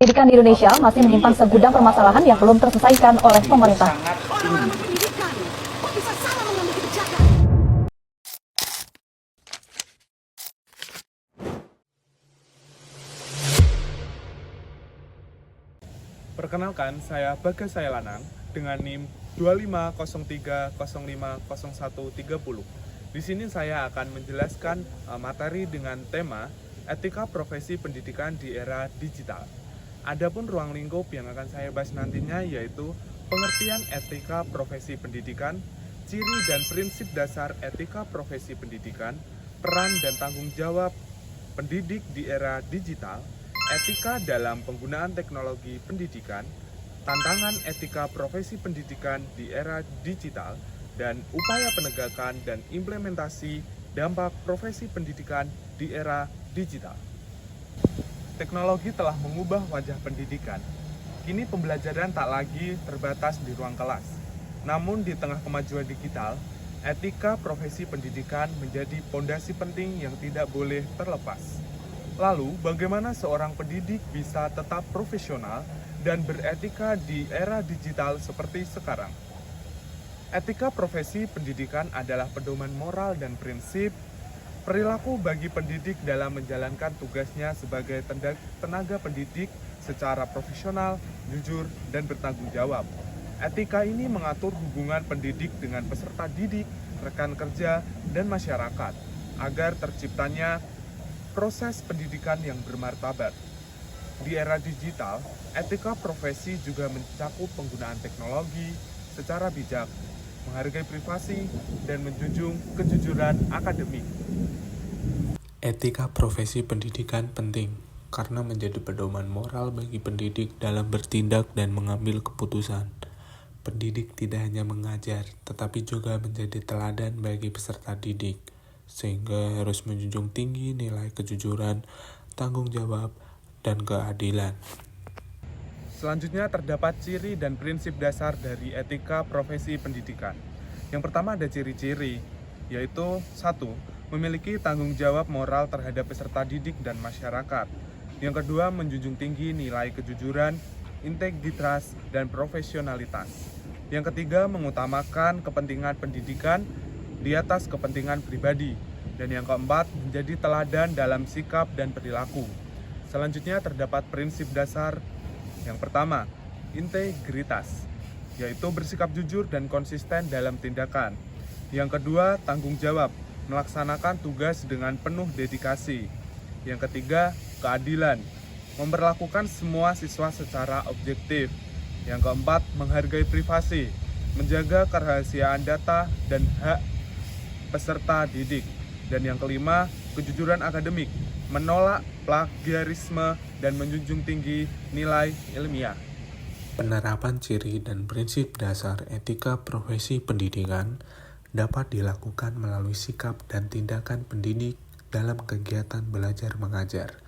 Pendidikan di Indonesia masih menyimpan segudang permasalahan yang belum terselesaikan oleh pemerintah. Perkenalkan, saya Bagas Lanang dengan NIM 2503050130. Di sini saya akan menjelaskan materi dengan tema etika profesi pendidikan di era digital. Adapun ruang lingkup yang akan saya bahas nantinya yaitu pengertian etika profesi pendidikan, ciri dan prinsip dasar etika profesi pendidikan, peran dan tanggung jawab pendidik di era digital, etika dalam penggunaan teknologi pendidikan, tantangan etika profesi pendidikan di era digital, dan upaya penegakan dan implementasi dampak profesi pendidikan di era digital. Teknologi telah mengubah wajah pendidikan. Kini pembelajaran tak lagi terbatas di ruang kelas. Namun di tengah kemajuan digital, etika profesi pendidikan menjadi fondasi penting yang tidak boleh terlepas. Lalu, bagaimana seorang pendidik bisa tetap profesional dan beretika di era digital seperti sekarang? Etika profesi pendidikan adalah pedoman moral dan prinsip perilaku bagi pendidik dalam menjalankan tugasnya sebagai tenaga pendidik secara profesional, jujur, dan bertanggung jawab. Etika ini mengatur hubungan pendidik dengan peserta didik, rekan kerja, dan masyarakat, agar terciptanya proses pendidikan yang bermartabat. Di era digital, etika profesi juga mencakup penggunaan teknologi secara bijak, menghargai privasi, dan menjunjung kejujuran akademik. Etika profesi pendidikan penting karena menjadi pedoman moral bagi pendidik dalam bertindak dan mengambil keputusan. Pendidik tidak hanya mengajar, tetapi juga menjadi teladan bagi peserta didik, sehingga harus menjunjung tinggi nilai kejujuran, tanggung jawab, dan keadilan. Selanjutnya terdapat ciri dan prinsip dasar dari etika profesi pendidikan. Yang pertama ada ciri-ciri, yaitu 1. Memiliki tanggung jawab moral terhadap peserta didik dan masyarakat. Yang kedua, menjunjung tinggi nilai kejujuran, integritas, dan profesionalitas. Yang ketiga, mengutamakan kepentingan pendidikan di atas kepentingan pribadi. Dan yang keempat, menjadi teladan dalam sikap dan perilaku. Selanjutnya terdapat prinsip dasar. Yang pertama, integritas, yaitu bersikap jujur dan konsisten dalam tindakan. Yang kedua, tanggung jawab, melaksanakan tugas dengan penuh dedikasi. Yang ketiga, keadilan, memperlakukan semua siswa secara objektif. Yang keempat, menghargai privasi, menjaga kerahasiaan data dan hak peserta didik. Dan yang kelima, kejujuran akademik, menolak plagiarisme dan menjunjung tinggi nilai ilmiah. Penerapan ciri dan prinsip dasar etika profesi pendidikan dapat dilakukan melalui sikap dan tindakan pendidik dalam kegiatan belajar mengajar.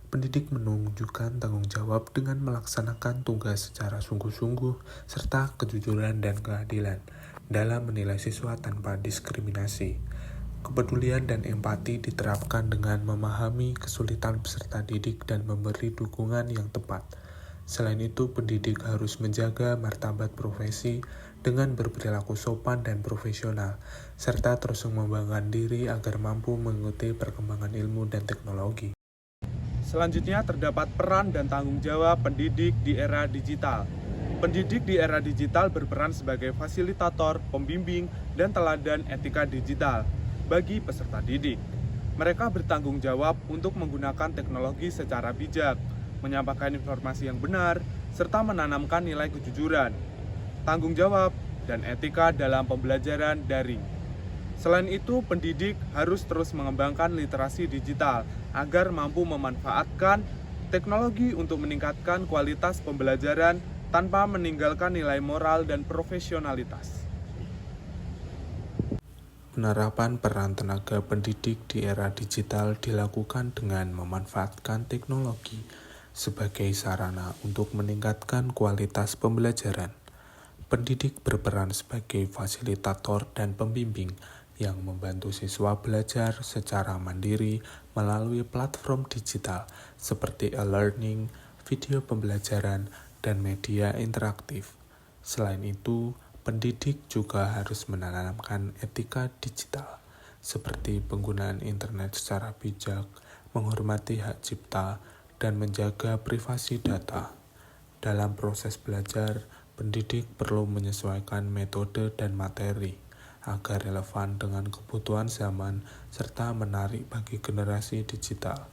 Pendidik menunjukkan tanggung jawab dengan melaksanakan tugas secara sungguh-sungguh serta kejujuran dan keadilan dalam menilai siswa tanpa diskriminasi. Kepedulian dan empati diterapkan dengan memahami kesulitan peserta didik dan memberi dukungan yang tepat. Selain itu, pendidik harus menjaga martabat profesi dengan berperilaku sopan dan profesional, serta terus mengembangkan diri agar mampu mengikuti perkembangan ilmu dan teknologi. Selanjutnya terdapat peran dan tanggung jawab pendidik di era digital. Pendidik di era digital berperan sebagai fasilitator, pembimbing, dan teladan etika digital bagi peserta didik. Mereka bertanggung jawab untuk menggunakan teknologi secara bijak, menyampaikan informasi yang benar, serta menanamkan nilai kejujuran, tanggung jawab, dan etika dalam pembelajaran daring. Selain itu, pendidik harus terus mengembangkan literasi digital agar mampu memanfaatkan teknologi untuk meningkatkan kualitas pembelajaran tanpa meninggalkan nilai moral dan profesionalitas. Penerapan peran tenaga pendidik di era digital dilakukan dengan memanfaatkan teknologi sebagai sarana untuk meningkatkan kualitas pembelajaran. Pendidik berperan sebagai fasilitator dan pembimbing yang membantu siswa belajar secara mandiri melalui platform digital seperti e-learning, video pembelajaran, dan media interaktif. Selain itu, pendidik juga harus menanamkan etika digital, seperti penggunaan internet secara bijak, menghormati hak cipta, dan menjaga privasi data. Dalam proses belajar, pendidik perlu menyesuaikan metode dan materi agar relevan dengan kebutuhan zaman serta menarik bagi generasi digital.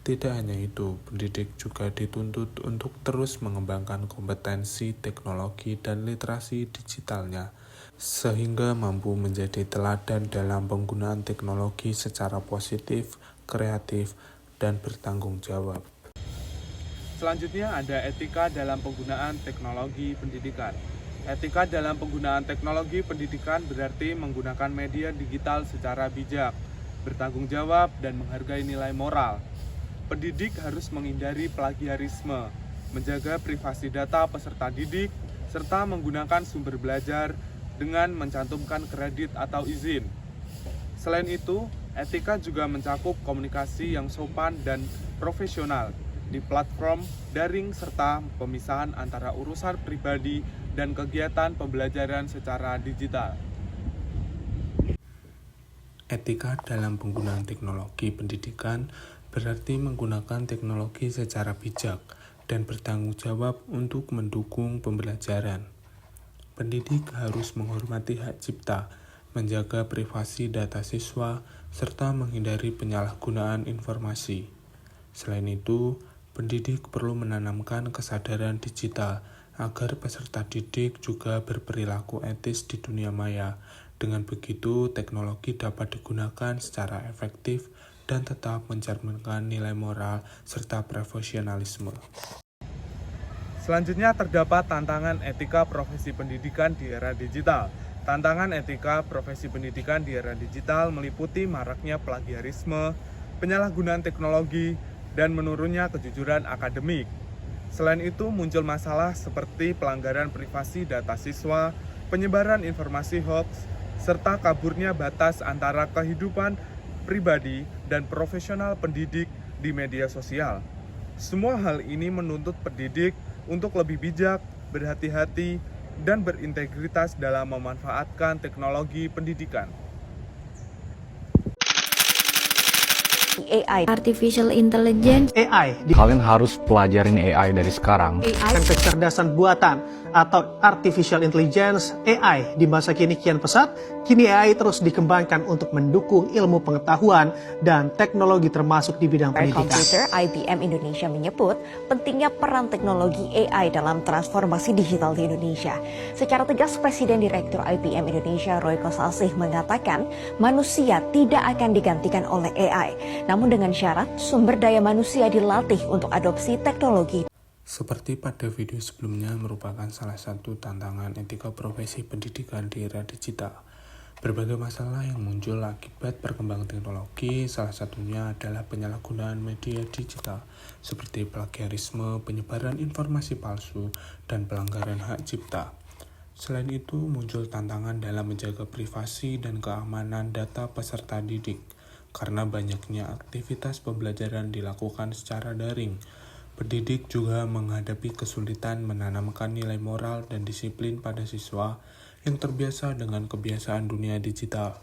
Tidak hanya itu, pendidik juga dituntut untuk terus mengembangkan kompetensi teknologi dan literasi digitalnya, sehingga mampu menjadi teladan dalam penggunaan teknologi secara positif, kreatif, dan bertanggung jawab. Selanjutnya ada etika dalam penggunaan teknologi pendidikan. Etika dalam penggunaan teknologi pendidikan berarti menggunakan media digital secara bijak, bertanggung jawab, dan menghargai nilai moral. Pendidik harus menghindari plagiarisme, menjaga privasi data peserta didik, serta menggunakan sumber belajar dengan mencantumkan kredit atau izin. Selain itu, etika juga mencakup komunikasi yang sopan dan profesional di platform daring serta pemisahan antara urusan pribadi dan kegiatan pembelajaran secara digital. Etika dalam penggunaan teknologi pendidikan berarti menggunakan teknologi secara bijak dan bertanggung jawab untuk mendukung pembelajaran. Pendidik harus menghormati hak cipta, menjaga privasi data siswa, serta menghindari penyalahgunaan informasi. Selain itu, pendidik perlu menanamkan kesadaran digital agar peserta didik juga berperilaku etis di dunia maya. Dengan begitu, teknologi dapat digunakan secara efektif dan tetap mencerminkan nilai moral serta profesionalisme. Selanjutnya terdapat tantangan etika profesi pendidikan di era digital. Tantangan etika profesi pendidikan di era digital meliputi maraknya plagiarisme, penyalahgunaan teknologi, dan menurunnya kejujuran akademik. Selain itu, muncul masalah seperti pelanggaran privasi data siswa, penyebaran informasi hoax, serta kaburnya batas antara kehidupan pribadi dan profesional pendidik di media sosial. Semua hal ini menuntut pendidik untuk lebih bijak, berhati-hati, dan berintegritas dalam memanfaatkan teknologi pendidikan. AI, Artificial Intelligence. AI Kalian harus pelajarin AI dari sekarang. dan kecerdasan buatan atau Artificial Intelligence AI di masa kini kian pesat, kini AI terus dikembangkan untuk mendukung ilmu pengetahuan dan teknologi termasuk di bidang pendidikan. Computer IBM Indonesia menyebut pentingnya peran teknologi AI dalam transformasi digital di Indonesia. Secara tegas, Presiden Direktur IBM Indonesia Roy Kosasih mengatakan manusia tidak akan digantikan oleh AI, namun dengan syarat sumber daya manusia dilatih untuk adopsi teknologi. Seperti pada video sebelumnya merupakan salah satu tantangan etika profesi pendidikan di era digital. Berbagai masalah yang muncul akibat perkembangan teknologi, salah satunya adalah penyalahgunaan media digital, seperti plagiarisme, penyebaran informasi palsu, dan pelanggaran hak cipta. Selain itu, muncul tantangan dalam menjaga privasi dan keamanan data peserta didik, karena banyaknya aktivitas pembelajaran dilakukan secara daring. Pendidik juga menghadapi kesulitan menanamkan nilai moral dan disiplin pada siswa yang terbiasa dengan kebiasaan dunia digital.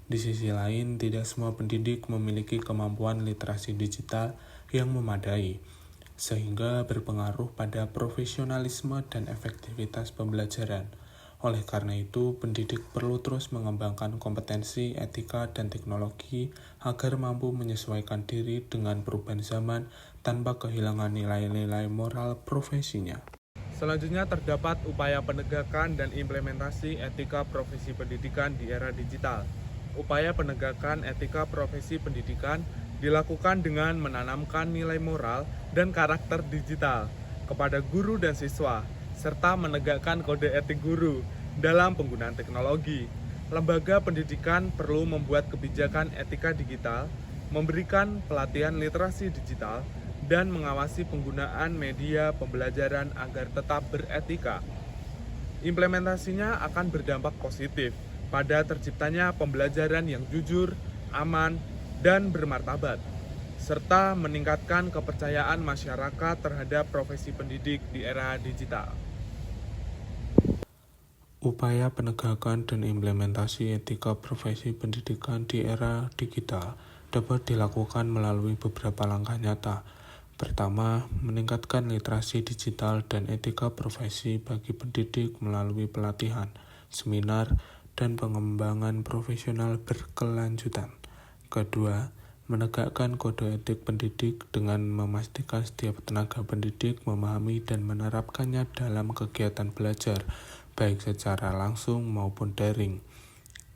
Di sisi lain, tidak semua pendidik memiliki kemampuan literasi digital yang memadai, sehingga berpengaruh pada profesionalisme dan efektivitas pembelajaran. Oleh karena itu, pendidik perlu terus mengembangkan kompetensi, etika, dan teknologi agar mampu menyesuaikan diri dengan perubahan zaman tanpa kehilangan nilai-nilai moral profesinya. Selanjutnya terdapat upaya penegakan dan implementasi etika profesi pendidikan di era digital. Upaya penegakan etika profesi pendidikan dilakukan dengan menanamkan nilai moral dan karakter digital kepada guru dan siswa, serta menegakkan kode etik guru dalam penggunaan teknologi. Lembaga pendidikan perlu membuat kebijakan etika digital, memberikan pelatihan literasi digital, dan mengawasi penggunaan media pembelajaran agar tetap beretika. Implementasinya akan berdampak positif pada terciptanya pembelajaran yang jujur, aman, dan bermartabat. serta meningkatkan kepercayaan masyarakat terhadap profesi pendidik di era digital. Upaya penegakan dan implementasi etika profesi pendidikan di era digital dapat dilakukan melalui beberapa langkah nyata. Pertama, meningkatkan literasi digital dan etika profesi bagi pendidik melalui pelatihan, seminar, dan pengembangan profesional berkelanjutan. Kedua, menegakkan kode etik pendidik dengan memastikan setiap tenaga pendidik memahami dan menerapkannya dalam kegiatan belajar, baik secara langsung maupun daring.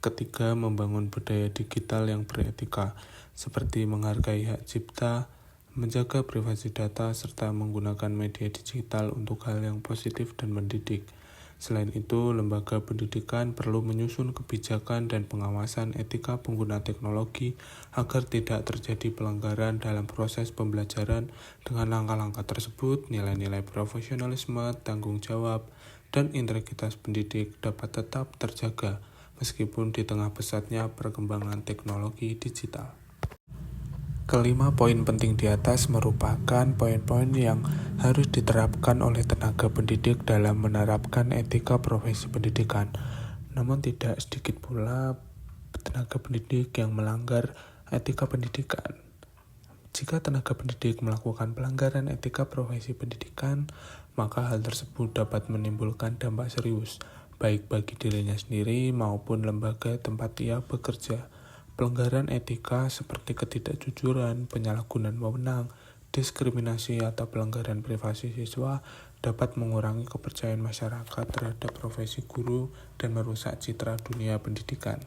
Ketiga, membangun budaya digital yang beretika, seperti menghargai hak cipta, menjaga privasi data, serta menggunakan media digital untuk hal yang positif dan mendidik. Selain itu, lembaga pendidikan perlu menyusun kebijakan dan pengawasan etika pengguna teknologi agar tidak terjadi pelanggaran dalam proses pembelajaran. Dengan langkah-langkah tersebut, nilai-nilai profesionalisme, tanggung jawab, dan integritas pendidik dapat tetap terjaga meskipun di tengah pesatnya perkembangan teknologi digital. Kelima poin penting di atas merupakan poin-poin yang harus diterapkan oleh tenaga pendidik dalam menerapkan etika profesi pendidikan. Namun tidak sedikit pula tenaga pendidik yang melanggar etika pendidikan. Jika tenaga pendidik melakukan pelanggaran etika profesi pendidikan, maka hal tersebut dapat menimbulkan dampak serius, baik bagi dirinya sendiri maupun lembaga tempat ia bekerja. Pelanggaran etika seperti ketidakjujuran, penyalahgunaan wewenang, diskriminasi, atau pelanggaran privasi siswa dapat mengurangi kepercayaan masyarakat terhadap profesi guru dan merusak citra dunia pendidikan.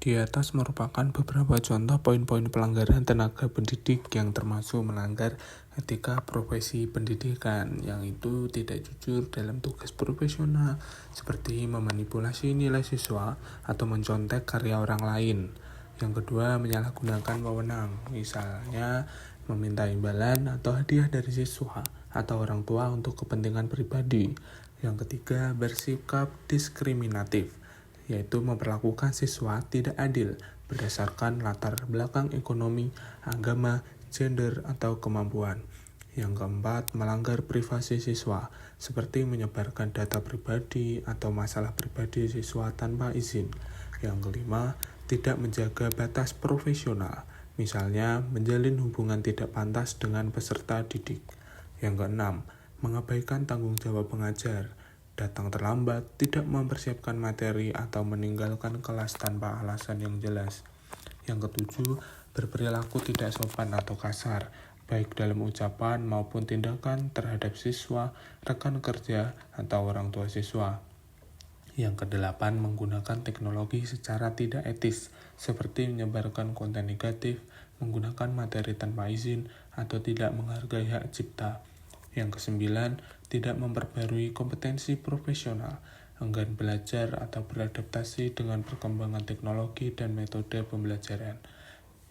Di atas merupakan beberapa contoh poin-poin pelanggaran tenaga pendidik yang termasuk melanggar etika profesi pendidikan, yang itu tidak jujur dalam tugas profesional, seperti memanipulasi nilai siswa atau mencontek karya orang lain. Yang kedua, menyalahgunakan wewenang, misalnya meminta imbalan atau hadiah dari siswa atau orang tua untuk kepentingan pribadi. Yang ketiga, bersikap diskriminatif, yaitu memperlakukan siswa tidak adil berdasarkan latar belakang ekonomi, agama, gender, atau kemampuan. Yang keempat, melanggar privasi siswa, seperti menyebarkan data pribadi atau masalah pribadi siswa tanpa izin. Yang kelima, tidak menjaga batas profesional, misalnya menjalin hubungan tidak pantas dengan peserta didik. Yang keenam, mengabaikan tanggung jawab pengajar, datang terlambat, tidak mempersiapkan materi, atau meninggalkan kelas tanpa alasan yang jelas. Yang ketujuh, berperilaku tidak sopan atau kasar, baik dalam ucapan maupun tindakan terhadap siswa, rekan kerja, atau orang tua siswa. Yang kedelapan, menggunakan teknologi secara tidak etis, seperti menyebarkan konten negatif, menggunakan materi tanpa izin, atau tidak menghargai hak cipta. Yang kesembilan, tidak memperbarui kompetensi profesional, enggan belajar atau beradaptasi dengan perkembangan teknologi dan metode pembelajaran.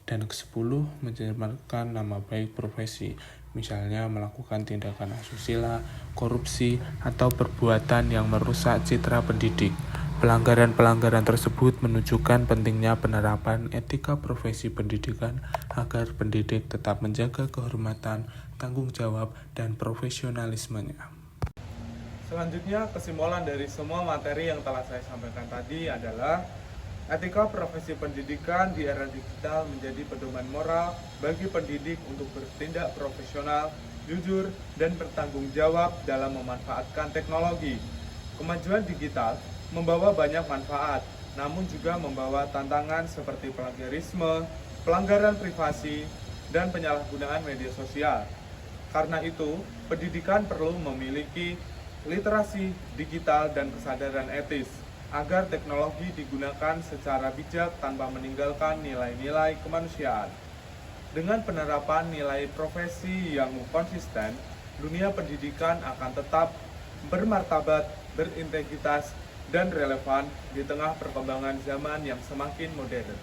Dan kesepuluh, mencemarkan nama baik profesi, misalnya melakukan tindakan asusila, korupsi, atau perbuatan yang merusak citra pendidik. Pelanggaran-pelanggaran tersebut menunjukkan pentingnya penerapan etika profesi pendidikan agar pendidik tetap menjaga kehormatan, tanggung jawab, dan profesionalismenya. Selanjutnya, kesimpulan dari semua materi yang telah saya sampaikan tadi adalah etika profesi pendidikan di era digital menjadi pedoman moral bagi pendidik untuk bertindak profesional, jujur, dan bertanggung jawab dalam memanfaatkan teknologi. Kemajuan digital membawa banyak manfaat, namun juga membawa tantangan seperti plagiarisme, pelanggaran privasi, dan penyalahgunaan media sosial. Karena itu, pendidikan perlu memiliki literasi digital dan kesadaran etis, agar teknologi digunakan secara bijak tanpa meninggalkan nilai-nilai kemanusiaan. Dengan penerapan nilai profesi yang konsisten, dunia pendidikan akan tetap bermartabat, berintegritas, dan relevan di tengah perkembangan zaman yang semakin modern.